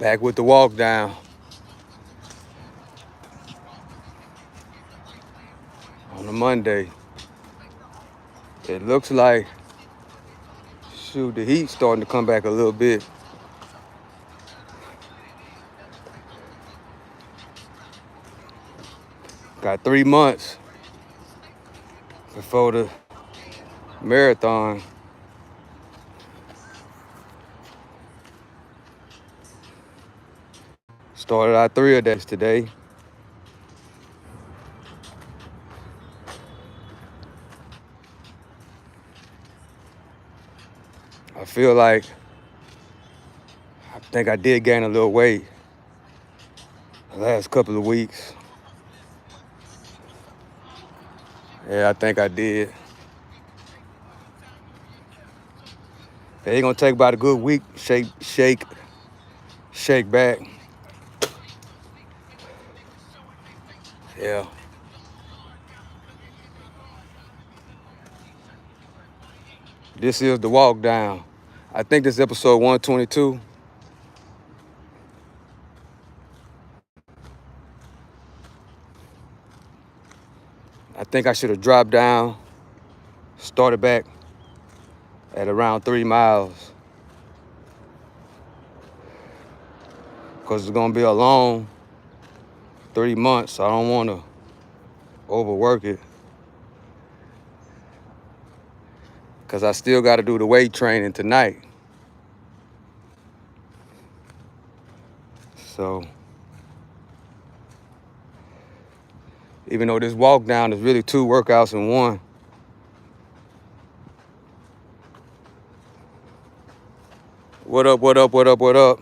Back with the walk down on a Monday. It looks like, shoot, the heat's starting to come back a little bit. Got 3 months before the marathon. Started our 3-a-days today. I feel like, I think I did gain a little weight the last couple of weeks. Yeah, I think I did. It's gonna take about a good week, shake back. Yeah. This is the walk down. I think this is episode 122. I think I should have dropped down, started back at around 3 miles. Because it's gonna be a long 3 months. So I don't wanna overwork it. Because I still gotta do the weight training tonight. So, even though this walk down is really 2 workouts in one, what up?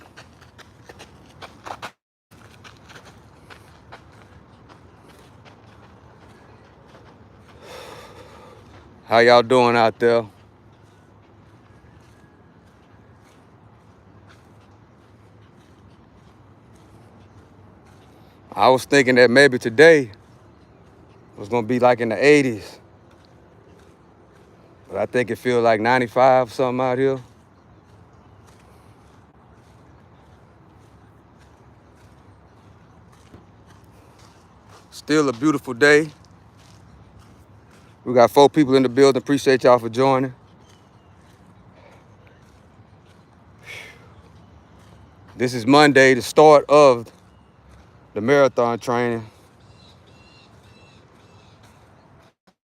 How y'all doing out there? I was thinking that maybe today was gonna be like in the 80s. But I think it feels like 95 something out here. Still a beautiful day. We got 4 people in the building. Appreciate y'all for joining. This is Monday, the start of the marathon training.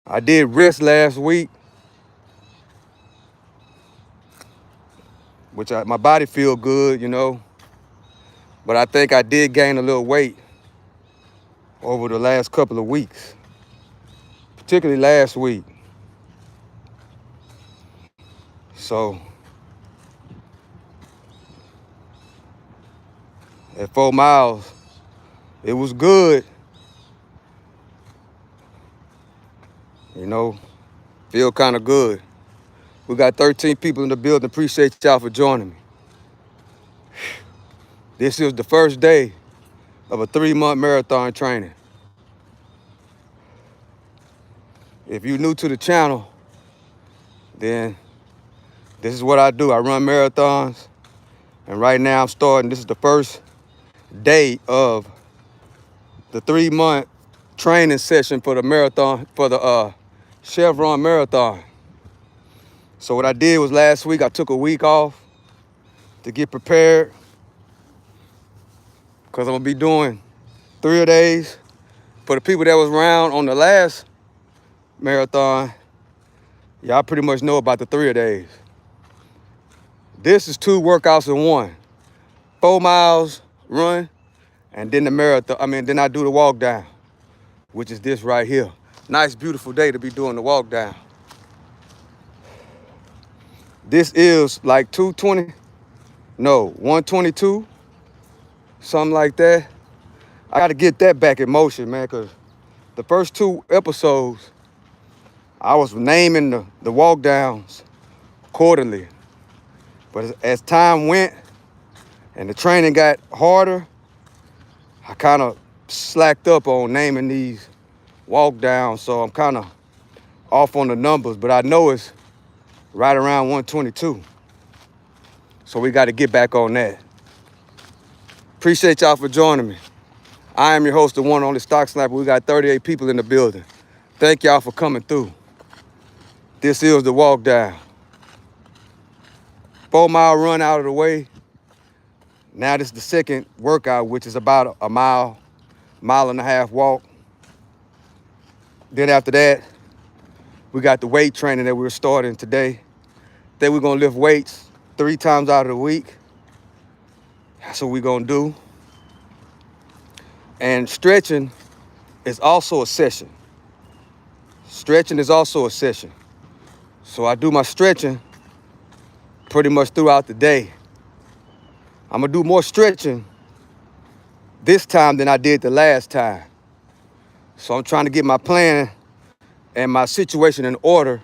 I did rest last week, which my body feel good, you know. But I think I did gain a little weight over the last couple of weeks, particularly last week. So at 4 miles, it was good. You know, feel kind of good. We got 13 people in the building. Appreciate y'all for joining me. This is the first day of a 3-month marathon training. If you're new to the channel, then this is what I do. I run marathons, and right now I'm starting. This is the first day of the 3-month training session for the marathon, for the Chevron Marathon. So what I did was last week I took a week off to get prepared, because I'm gonna be doing 3-a-days. For the people that was around on the last marathon, y'all pretty much know about the 3-a-days. This is 2 workouts in one. 4 miles run, and then the marathon, then I do the walk down, which is this right here. Nice, beautiful day to be doing the walk down. This is like 122, something like that. I gotta get that back in motion, man, because the first 2 episodes, I was naming the walk downs quarterly. But as time went and the training got harder, I kind of slacked up on naming these walk downs. So I'm kind of off on the numbers, but I know it's right around 122. So we got to get back on that. Appreciate y'all for joining me. I am your host, the one and only Stock Sniper. We got 38 people in the building. Thank y'all for coming through. This is the walk down. 4-mile run out of the way. Now this is the second workout, which is about a mile and a half walk. Then after that, we got the weight training that we're starting today. Then we're gonna lift weights 3 times out of the week. That's what we're gonna do. And stretching is also a session. Stretching is also a session. So I do my stretching pretty much throughout the day. I'm gonna do more stretching this time than I did the last time. So I'm trying to get my plan and my situation in order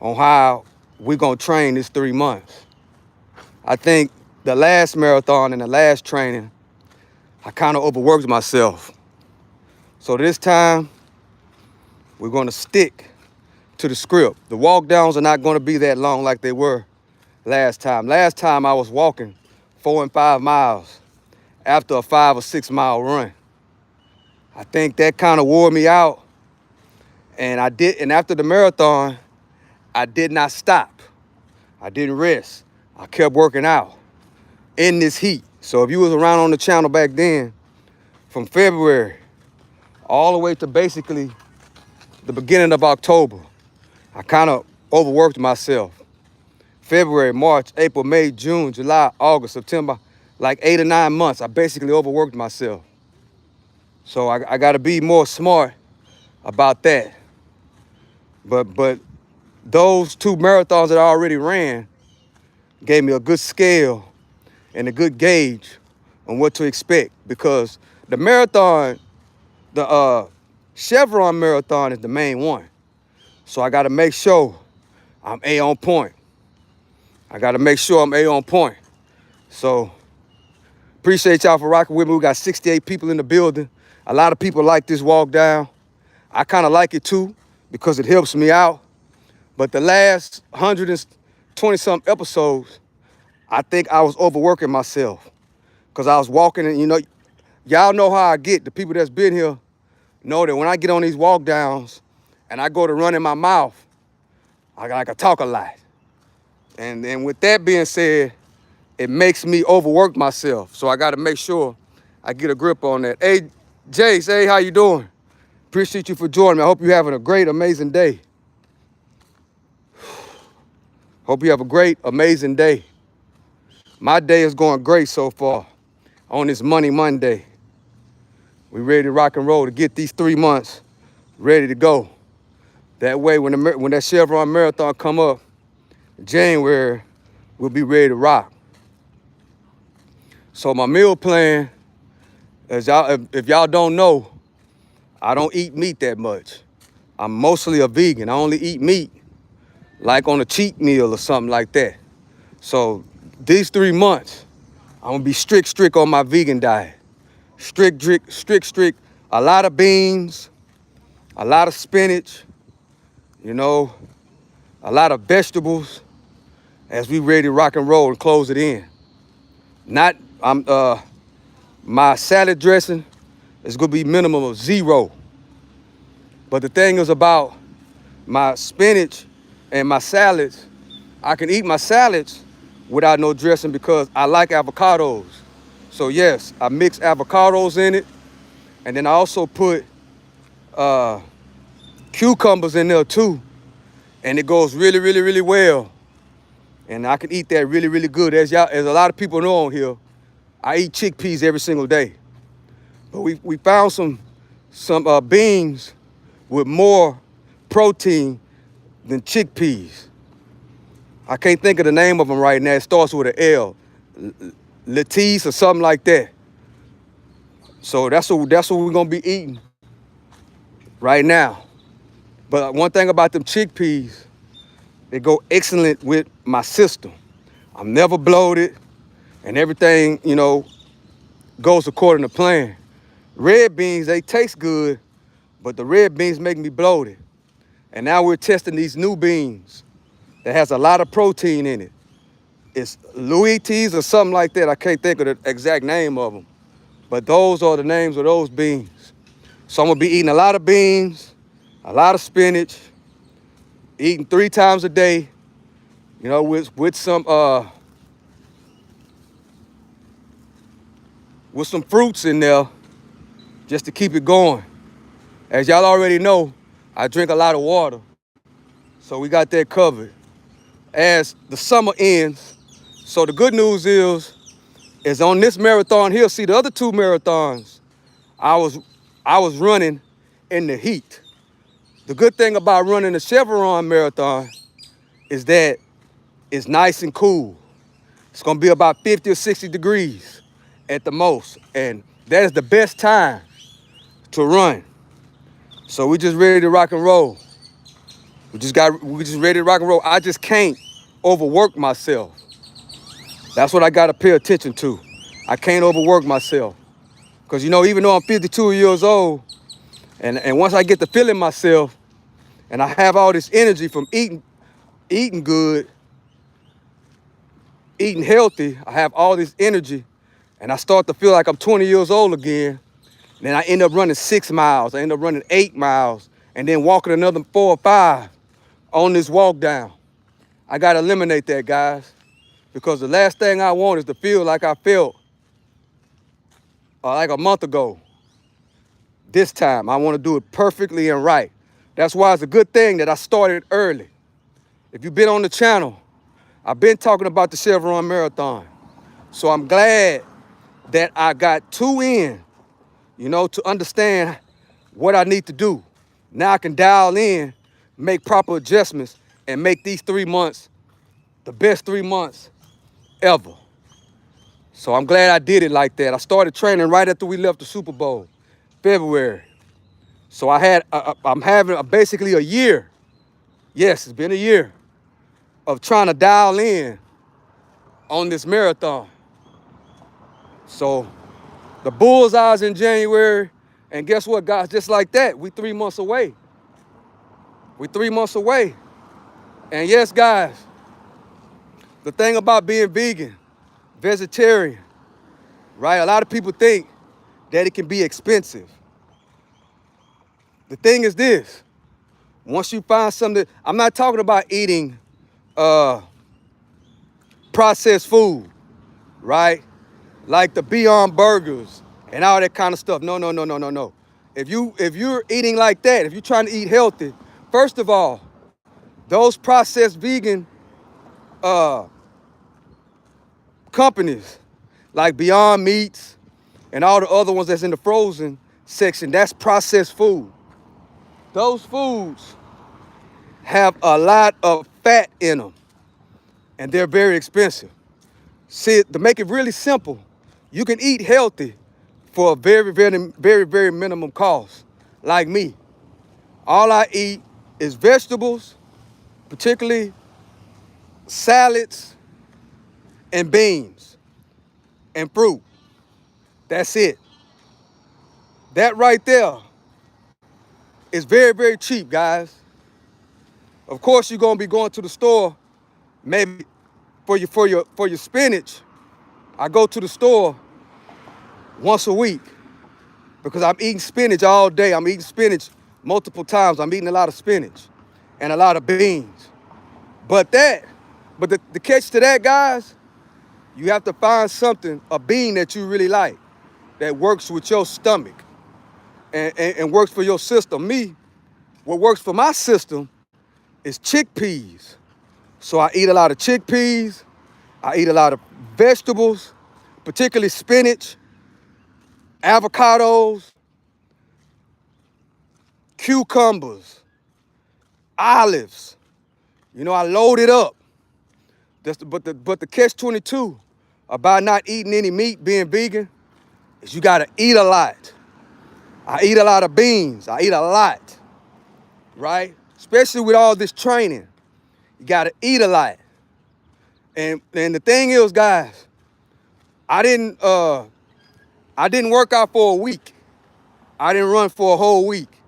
on how we're gonna train this 3 months. I think the last marathon and the last training, I kind of overworked myself. So this time, we're gonna stick to the script. The walk downs are not gonna be that long like they were last time. Last time I was walking 4 and 5 miles after a 5 or 6 mile run. I think that kind of wore me out. And after the marathon, I did not stop. I didn't rest. I kept working out in this heat. So if you was around on the channel back then, from February all the way to basically the beginning of October, I kind of overworked myself. February, March, April, May, June, July, August, September, like 8 or 9 months, I basically overworked myself. So I got to be more smart about that. But those 2 marathons that I already ran gave me a good scale and a good gauge on what to expect, because the marathon, the Chevron marathon is the main one. So I got to make sure I'm A on point. I got to make sure I'm A on point. So appreciate y'all for rocking with me. We got 68 people in the building. A lot of people like this walk down. I kind of like it too because it helps me out. But the last 120-something episodes, I think I was overworking myself because I was walking and, y'all know how I get. The people that's been here know that when I get on these walk downs and I go to run in my mouth, I can talk a lot. And with that being said, it makes me overwork myself. So I got to make sure I get a grip on that. Hey, Jace, hey, how you doing? Appreciate you for joining me. I hope you're having a great, amazing day. Hope you have a great, amazing day. My day is going great so far on this Money Monday. We ready to rock and roll to get these 3 months ready to go. That way, when that Chevron Marathon come up in January, we'll be ready to rock. So my meal plan, if y'all don't know, I don't eat meat that much. I'm mostly a vegan. I only eat meat like on a cheat meal or something like that. So these 3 months, I'm gonna be strict on my vegan diet. Strict. A lot of beans, a lot of spinach, a lot of vegetables as we ready to rock and roll and close it in. My salad dressing is gonna be minimum of 0. But the thing is about my spinach and my salads, I can eat my salads without no dressing because I like avocados. So yes, I mix avocados in it. And then I also put cucumbers in there too. And it goes really well. And I can eat that really good. As a lot of people know on here, I eat chickpeas every single day. But we found some beans with more protein than chickpeas. I can't think of the name of them right now. It starts with an L. Latisse or something like that. So that's what we're gonna be eating right now. But one thing about them chickpeas, they go excellent with my system. I'm never bloated and everything, goes according to plan. Red beans, they taste good, but the red beans make me bloated. And now we're testing these new beans that has a lot of protein in it. It's Louis T's or something like that. I can't think of the exact name of them. but those are the names of those beans. So I'm gonna be eating a lot of beans, a lot of spinach, eating 3 times a day, you know, with some fruits in there just to keep it going. As y'all already know, I drink a lot of water, so we got that covered. As the summer ends, so the good news is on this marathon here, see the other 2 marathons, I was running in the heat. The good thing about running the Chevron marathon is that it's nice and cool. It's gonna be about 50 or 60 degrees at the most, and that is the best time to run. So we just ready to rock and roll. We just ready to rock and roll. I just can't overwork myself. That's what I gotta pay attention to. I can't overwork myself. Cause you know, even though I'm 52 years old, and once I get to feeling myself, and I have all this energy from eating good, eating healthy, I have all this energy, and I start to feel like I'm 20 years old again. Then I end up running 6 miles, I end up running 8 miles, and then walking another 4 or 5 on this walk down. I gotta eliminate that, guys, because the last thing I want is to feel like I felt like a month ago. This time, I wanna do it perfectly and right. That's why it's a good thing that I started early. If you've been on the channel, I've been talking about the Chevron Marathon. So I'm glad that I got 2 in, you know, to understand what I need to do. Now I can dial in, make proper adjustments, and make these 3 months the best 3 months ever. So I'm glad I did it like that. I started training right after we left the Super Bowl, February. So I'm having basically a year. Yes, it's been a year of trying to dial in on this marathon. So the bullseye's in January, and guess what, guys? Just like that, we 3 months away. We 3 months away. And yes, guys, the thing about being vegan, vegetarian, right? A lot of people think that it can be expensive. The thing is this, once you find something, I'm not talking about eating processed food, right? Like the Beyond Burgers and all that kind of stuff. No, no, no, no, no, no. If you're eating like that, if you're trying to eat healthy, first of all, those processed vegan companies like Beyond Meats and all the other ones that's in the frozen section, that's processed food. Those foods have a lot of fat in them, and they're very expensive. See, to make it really simple, you can eat healthy for a very, very, very, very minimum cost. Like me, all I eat is vegetables, particularly salads and beans and fruit. That's it. That right there is very, very cheap, guys. Of course, you're gonna be going to the store maybe for your spinach. I go to the store once a week because I'm eating spinach all day. I'm eating spinach multiple times. I'm eating a lot of spinach and a lot of beans. But the catch to that, guys, you have to find something, a bean that you really like, that works with your stomach and works for your system. Me, what works for my system is chickpeas. So I eat a lot of chickpeas. I eat a lot of vegetables, particularly spinach, avocados, cucumbers, olives. You know, I load it up. But the catch-22 about not eating any meat, being vegan, is you gotta eat a lot. I eat a lot of beans. I eat a lot, right? Especially with all this training, you gotta eat a lot. And the thing is, guys, I didn't work out for a week. I didn't run for a whole week.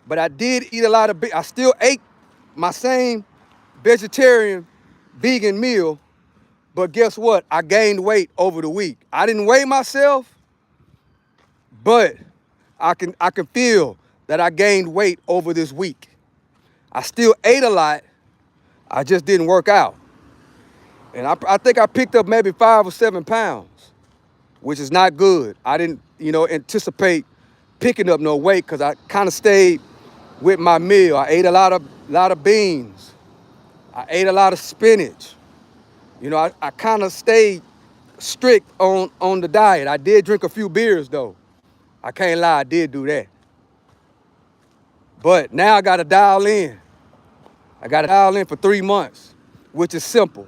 But I did eat a lot of, I still ate my same vegetarian, vegan meal, but guess what? I gained weight over the week. I didn't weigh myself, But I can feel that I gained weight over this week. I still ate a lot. I just didn't work out. And I think I picked up maybe 5 or 7 pounds, which is not good. I didn't, anticipate picking up no weight because I kind of stayed with my meal. I ate a lot of beans. I ate a lot of spinach. I kind of stayed strict on the diet. I did drink a few beers though. I can't lie, I did do that. But now I gotta dial in. I gotta dial in for 3 months, which is simple.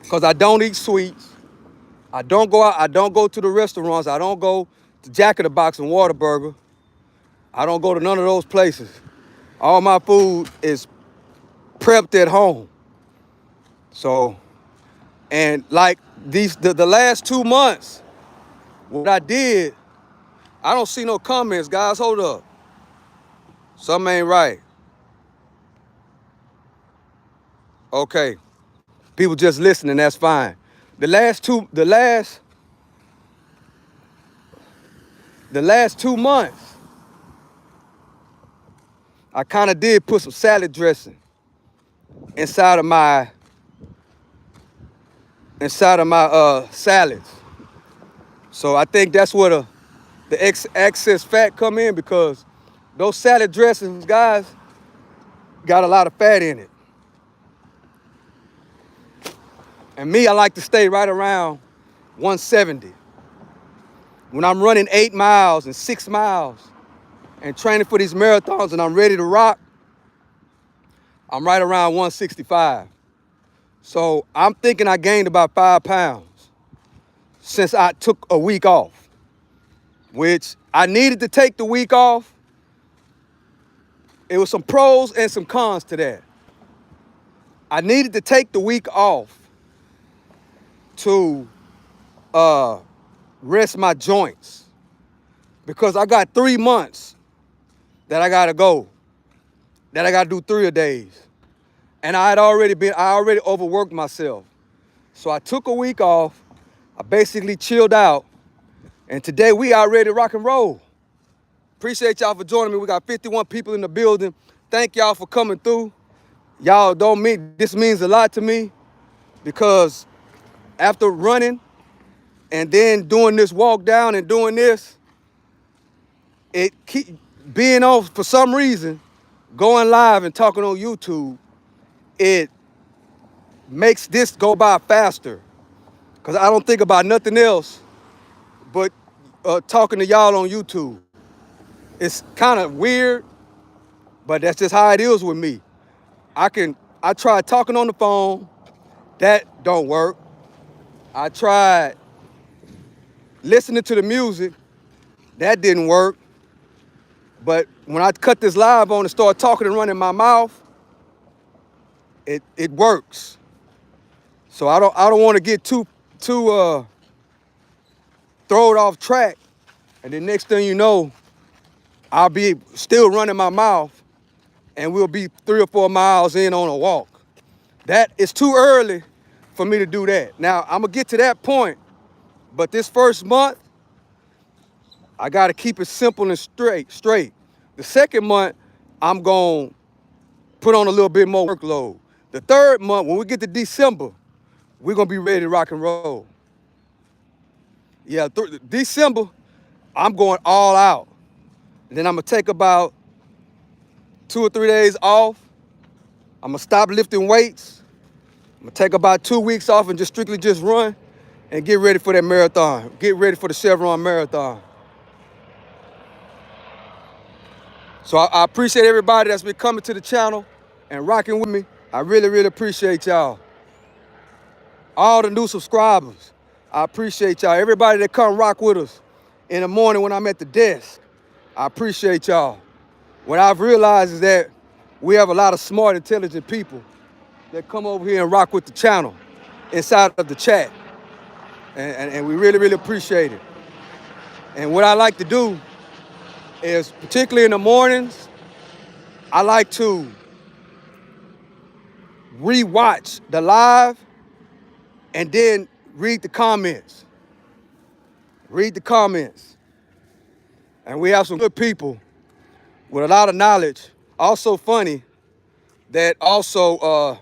Because I don't eat sweets. I don't go out, I don't go to the restaurants. I don't go to Jack in the Box and Whataburger. I don't go to none of those places. All my food is prepped at home. So, and like the last 2 months, what I did, I don't see no comments, guys. Hold up. Something ain't right. Okay. People just listening, that's fine. The last 2 months, I kind of did put some salad dressing inside of my salads. So I think that's where the excess fat come in, because those salad dressings, guys, got a lot of fat in it. And me, I like to stay right around 170. When I'm running 8 miles and 6 miles and training for these marathons and I'm ready to rock, I'm right around 165. So I'm thinking I gained about 5 pounds since I took a week off, which I needed to take the week off. It was some pros and some cons to that. I needed to take the week off to rest my joints, because I got 3 months that I gotta go, that I gotta do 3-a-days. And I already overworked myself. So I took a week off, I basically chilled out, and today we are ready to rock and roll. Appreciate y'all for joining me. We got 51 people in the building. Thank y'all for coming through. This means a lot to me, because after running and then doing this walk down and doing this, it keep being on, for some reason, going live and talking on YouTube, it makes this go by faster, because I don't think about nothing else but talking to y'all on YouTube. It's kind of weird, but that's just how it is with me. I tried talking on the phone, that don't work. I tried listening to the music, that didn't work. But when I cut this live on and start talking and running my mouth, it works. So I don't want to get too thrown off track, and the next thing you know, I'll be still running my mouth and we'll be 3 or 4 miles in on a walk. That is too early for me to do that. Now, I'm gonna get to that point, but this first month, I gotta keep it simple and straight. The second month, I'm gonna put on a little bit more workload. The third month, when we get to December, we're gonna be ready to rock and roll. Yeah, December, I'm going all out. And then I'm gonna take about 2 or 3 days off. I'm gonna stop lifting weights. I'm gonna take about 2 weeks off and just strictly run and get ready for that marathon. Get ready for the Chevron Marathon. So I appreciate everybody that's been coming to the channel and rocking with me. I really, really appreciate y'all. All the new subscribers, I appreciate y'all. Everybody that come rock with us in the morning when I'm at the desk, I appreciate y'all. What I've realized is that we have a lot of smart, intelligent people that come over here and rock with the channel inside of the chat. And we really, really appreciate it. And what I like to do is, particularly in the mornings, I like to re-watch the live and then read the comments. Read the comments. And we have some good people with a lot of knowledge, also funny, that also,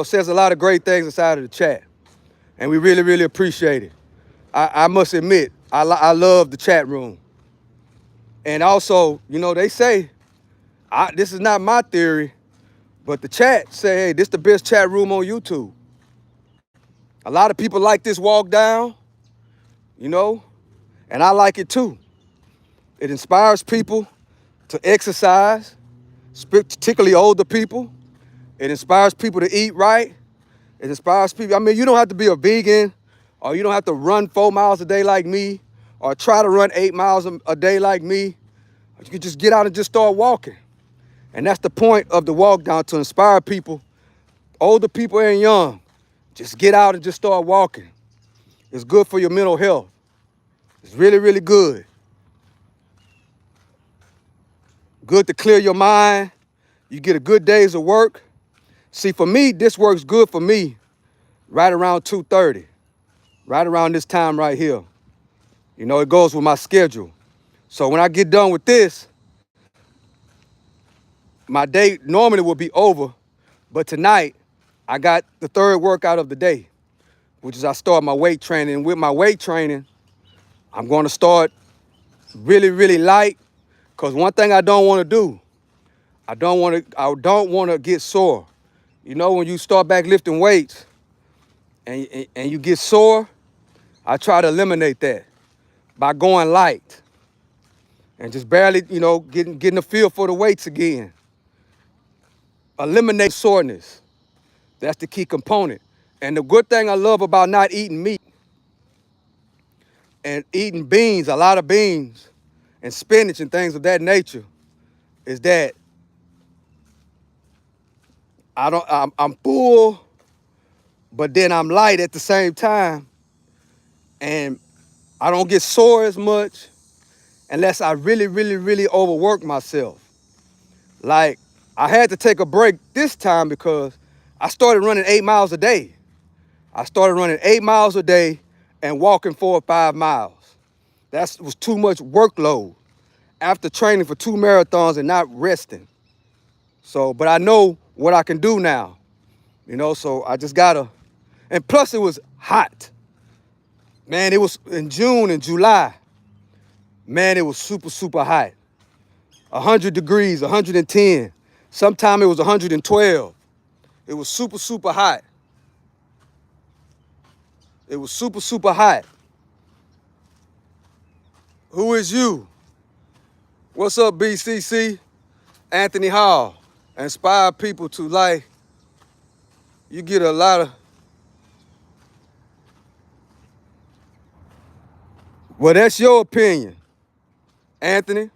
says a lot of great things inside of the chat. And we really, really appreciate it. I must admit, I love the chat room. And also, they say, this is not my theory, but the chat say, hey, this is the best chat room on YouTube. A lot of people like this walk down, and I like it too. It inspires people to exercise, particularly older people. It inspires people to eat right. It inspires people. I mean, you don't have to be a vegan, or you don't have to run 4 miles a day like me, or try to run 8 miles a day like me. You can just get out and just start walking. And that's the point of the walk down, to inspire people, older people and young. Just get out and just start walking. It's good for your mental health. It's really, really good. Good to clear your mind. You get a good days of work. See, for me, this works good for me right around 2:30, right around this time right here. It goes with my schedule. So when I get done with this, my day normally will be over, but tonight I got the third workout of the day, which is I start my weight training. And with my weight training, I'm going to start really, really light, because one thing I don't want to do, I don't want to get sore. When you start back lifting weights and you get sore, I try to eliminate that by going light and just barely, getting a feel for the weights again. Eliminate soreness. That's the key component. And the good thing I love about not eating meat and eating beans, a lot of beans and spinach and things of that nature, is that I'm full, but then I'm light at the same time, and I don't get sore as much unless I really, really, really overwork myself. Like, I had to take a break this time because I started running 8 miles a day. I started running 8 miles a day and walking 4 or 5 miles. That was too much workload after training for 2 marathons and not resting. So, but I know what I can do now, so I just gotta, and plus it was hot. Man, it was in June and July. Man, it was super, super hot. 100 degrees, 110. Sometime it was 112. It was super, super hot. It was super, super hot. Who is you? What's up, BCC? Anthony Hall. Inspire people to, like, you get a lot of, well, that's your opinion, Anthony.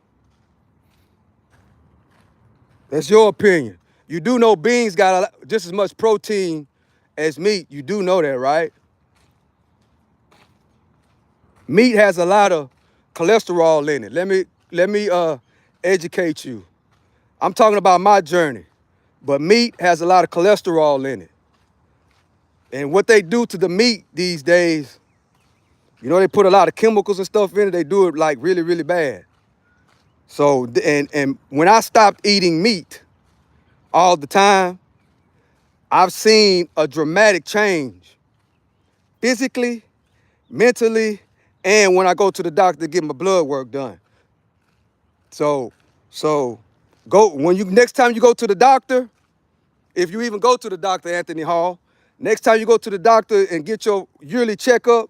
That's your opinion. You do know beans got just as much protein as meat. You do know that, right? Meat has a lot of cholesterol in it. Let me educate you. I'm talking about my journey, but meat has a lot of cholesterol in it. And what they do to the meat these days, they put a lot of chemicals and stuff in it. They do it like really, really bad. So, and when I stopped eating meat all the time, I've seen a dramatic change physically, mentally, and when I go to the doctor to get my blood work done. So go next time you go to the doctor, if you even go to the doctor, Anthony Hall, next time you go to the doctor and get your yearly checkup,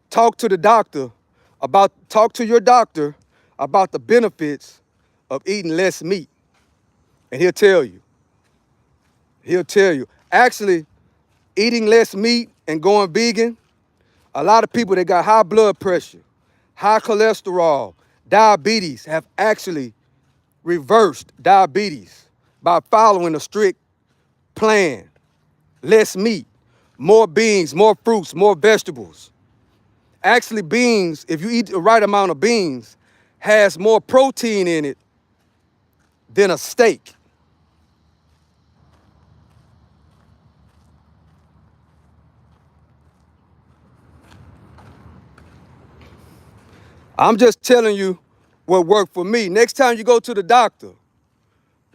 talk to your doctor about the benefits of eating less meat. And he'll tell you. Actually, eating less meat and going vegan, a lot of people that got high blood pressure, high cholesterol, diabetes have actually reversed diabetes by following a strict plan. Less meat, more beans, more fruits, more vegetables. Actually, beans, if you eat the right amount of beans, has more protein in it than a steak. I'm just telling you what worked for me. Next time you go to the doctor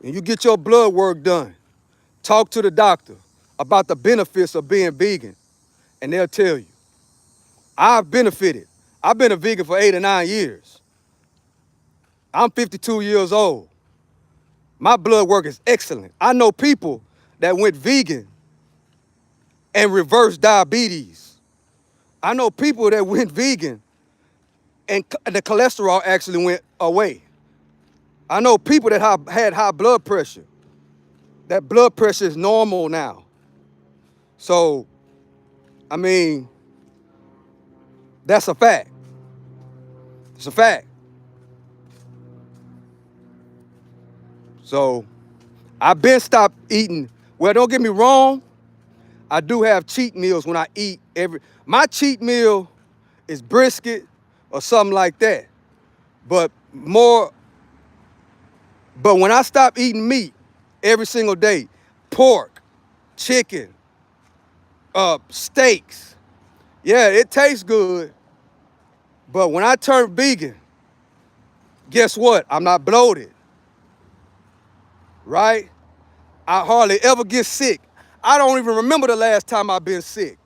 and you get your blood work done, talk to the doctor about the benefits of being vegan, and they'll tell you. I've benefited. I've been a vegan for 8 or 9 years. I'm 52 years old. My blood work is excellent. I know people that went vegan and reversed diabetes. I know people that went vegan and the cholesterol actually went away. I know people that had high blood pressure. That blood pressure is normal now. So, I mean, that's a fact. It's a fact. So, I've been stopped eating. Well, don't get me wrong. I do have cheat meals when I eat my cheat meal is brisket or something like that. But when I stop eating meat every single day, pork, chicken, steaks, yeah, it tastes good. But when I turn vegan, guess what? I'm not bloated, right? I hardly ever get sick. I don't even remember the last time I've been sick.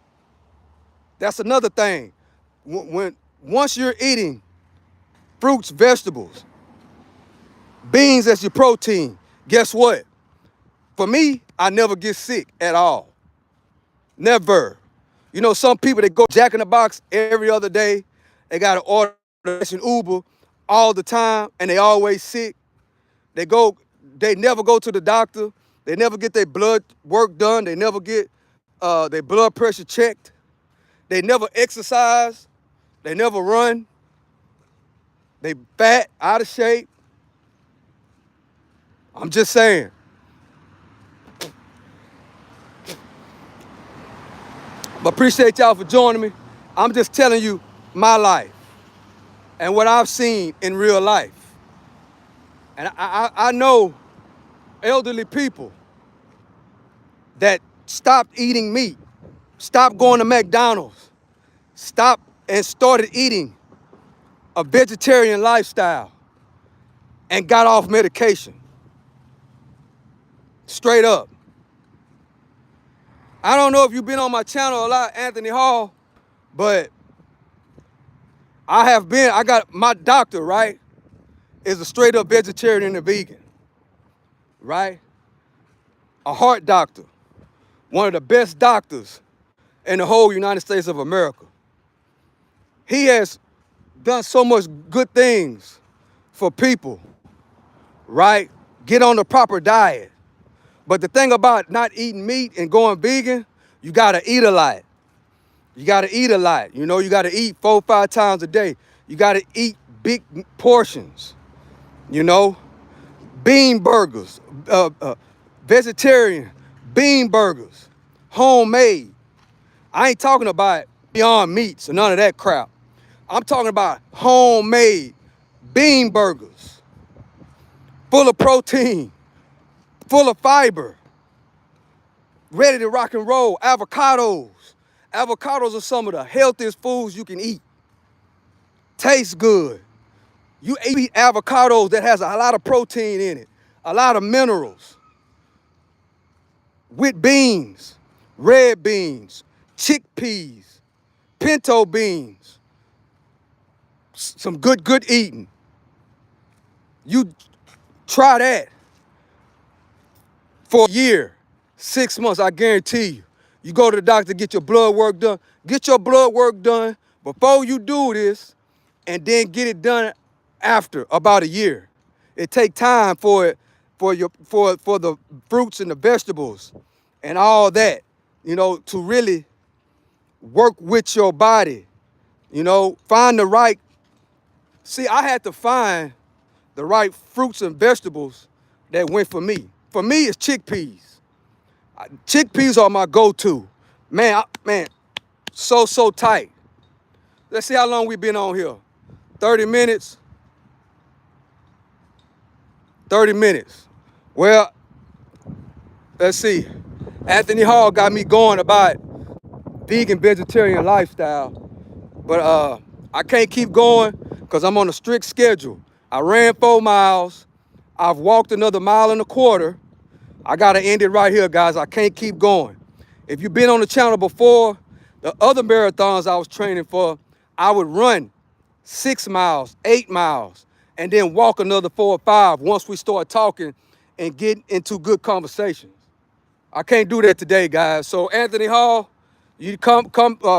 That's another thing. Once you're eating fruits, vegetables, beans as your protein, guess what? For me, I never get sick at all. Never. You know, some people that go Jack in the Box every other day, they got to order an Uber all the time, and they always sick. They never go to the doctor. They never get their blood work done. They never get their blood pressure checked. They never exercise. They never run. They fat, out of shape. I'm just saying. But appreciate y'all for joining me. I'm just telling you my life and what I've seen in real life. And I know elderly people that stopped eating meat, stopped going to McDonald's, stopped and started eating a vegetarian lifestyle and got off medication. Straight up. I don't know if you've been on my channel a lot, Anthony Hall, but I got my doctor, right, is a straight up vegetarian and a vegan, right? A heart doctor, one of the best doctors in the whole United States of America. He has done so much good things for people, right? Get on the proper diet. But the thing about not eating meat and going vegan, you gotta eat a lot. You gotta eat a lot. You know, you gotta eat 4 or 5 times a day. You gotta eat big portions. You know, bean burgers, vegetarian bean burgers, homemade. I ain't talking about Beyond Meats or none of that crap. I'm talking about homemade bean burgers, full of protein, full of fiber, ready to rock and roll. Avocados. Avocados are some of the healthiest foods you can eat. Tastes good. You eat avocados that has a lot of protein in it, a lot of minerals. With beans, red beans, chickpeas, pinto beans. Some good eating. You try that for a year, 6 months, I guarantee you. You go to the doctor, get your blood work done. Get your blood work done before you do this, and then get it done after about a year. It take time for the fruits and the vegetables and all that, you know, to really work with your body. You know, find the right. See, I had to find the right fruits and vegetables that went for me. For me, it's chickpeas. Chickpeas are my go-to. Man, so tight. Let's see how long we've been on here. 30 minutes. 30 minutes. Well, let's see. Anthony Hall got me going about vegan vegetarian lifestyle. But I can't keep going because I'm on a strict schedule. I ran 4 miles. I've walked another 1.25 miles. I got to end it right here, guys. I can't keep going. If you've been on the channel before, the other marathons I was training for, I would run 6 miles, 8 miles, and then walk another 4 or 5 once we start talking and get into good conversations. I can't do that today, guys. So Anthony Hall, you come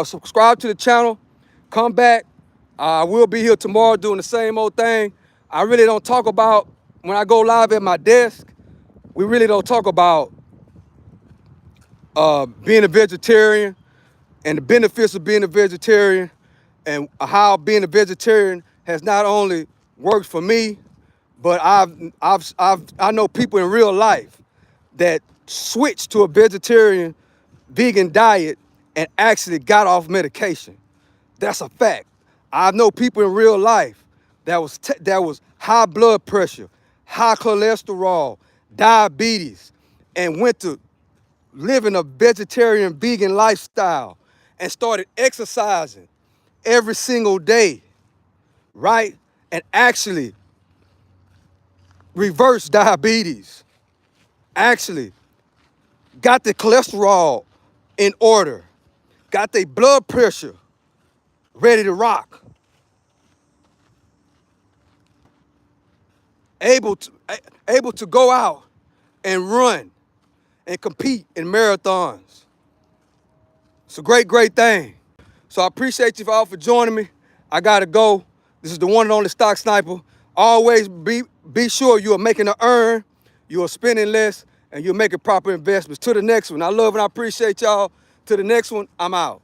subscribe to the channel, come back. I will be here tomorrow doing the same old thing. I really don't talk about, when I go live at my desk, we really don't talk about being a vegetarian and the benefits of being a vegetarian and how being a vegetarian has not only worked for me, but I know people in real life that switched to a vegetarian vegan diet and actually got off medication. That's a fact. I know people in real life that was high blood pressure, high cholesterol, diabetes, and went to living a vegetarian vegan lifestyle and started exercising every single day, right? And actually reversed diabetes, actually got the cholesterol in order, got their blood pressure ready to rock, able to go out and run and compete in marathons. It's a great, great thing. So I appreciate you all for joining me. I gotta go. This is the one and only Stock Sniper. Always be sure you are making an earn, you are spending less, and you're making proper investments. To the next one. I love and I appreciate y'all. To the next one, I'm out.